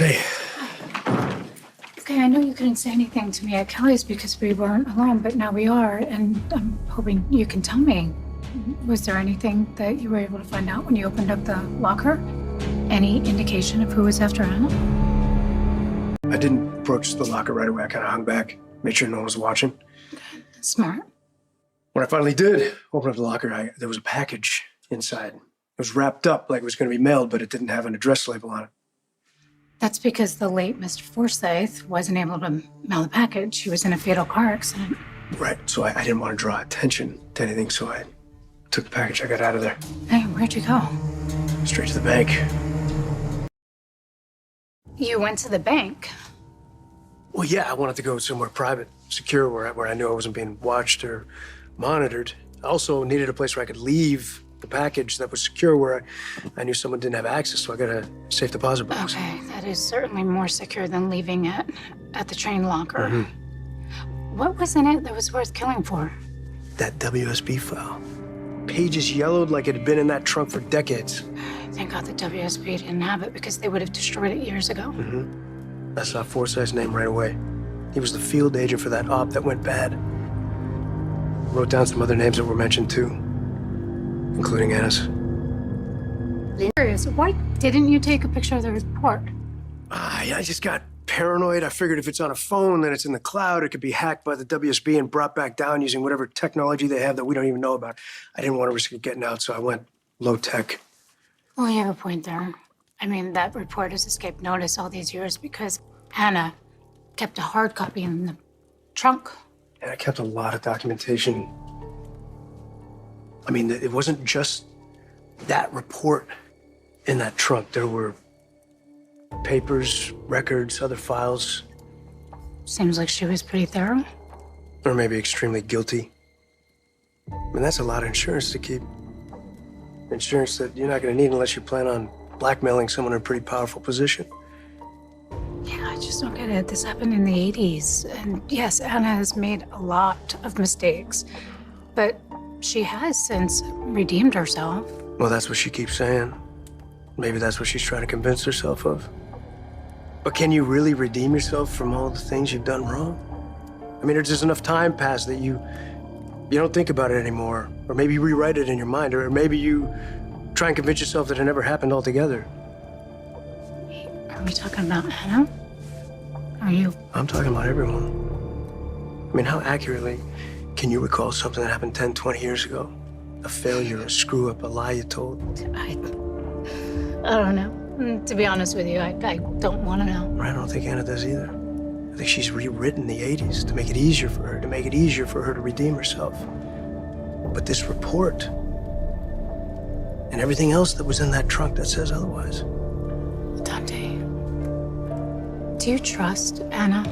Hey. Okay, I know you couldn't say anything to me at Kelly's because we weren't alone, but now we are, and I'm hoping you can tell me. Was there anything that you were able to find out when you opened up the locker? Any indication of who was after Anna? I didn't approach the locker right away. I kind of hung back, made sure no one was watching. Smart. When I finally did open up the locker, there was a package inside. It was wrapped up like it was going to be mailed, but it didn't have an address label on it. That's because the late Mr. Forsythe wasn't able to mail the package. He was in a fatal car accident. Right, so I didn't want to draw attention to anything, so I took the package. I got out of there. Hey, where'd you go? Straight to the bank. You went to the bank? Well, yeah, I wanted to go somewhere private, secure, where I knew I wasn't being watched or monitored. I also needed a place where I could leave the package that was secure, where I knew someone didn't have access, so I got a safe deposit box. Okay, that is certainly more secure than leaving it at the train locker. What was in it that was worth killing for? That WSB file. Pages yellowed like it had been in that trunk for decades. Thank God the WSB didn't have it because they would have destroyed it years ago. I saw Forsythe's name right away. He was the field agent for that op that went bad. Wrote down some other names that were mentioned too, including Anna's. Curious, why didn't you take a picture of the report? I just got paranoid. I figured if it's on a phone, then it's in the cloud. It could be hacked by the WSB and brought back down using whatever technology they have that we don't even know about. I didn't want to risk it getting out, so I went low tech. Well, you have a point there. I mean, that report has escaped notice all these years because Anna kept a hard copy in the trunk. And I kept a lot of documentation. I mean, it wasn't just that report in that trunk. There were papers, records, other files. Seems like she was pretty thorough. Or maybe extremely guilty. I mean, that's a lot of insurance to keep. Insurance that you're not going to need unless you plan on blackmailing someone in a pretty powerful position. Yeah, I just don't get it. This happened in the 80s. And yes, Anna has made a lot of mistakes. But she has since redeemed herself. Well, that's what she keeps saying. Maybe that's what she's trying to convince herself of. But can you really redeem yourself from all the things you've done wrong? I mean, there's just enough time passed that you don't think about it anymore. Or maybe you rewrite it in your mind. Or maybe you try and convince yourself that it never happened altogether. Are we talking about Anna? Are you? I'm talking about everyone. I mean, how accurately can you recall something that happened 10, 20 years ago? A failure, a screw-up, a lie you told? I don't know. To be honest with you, I don't want to know. I don't think Anna does either. I think she's rewritten the 80s to make it easier for her, to redeem herself. But this report and everything else that was in that trunk, that says otherwise. Sante, do you trust Anna?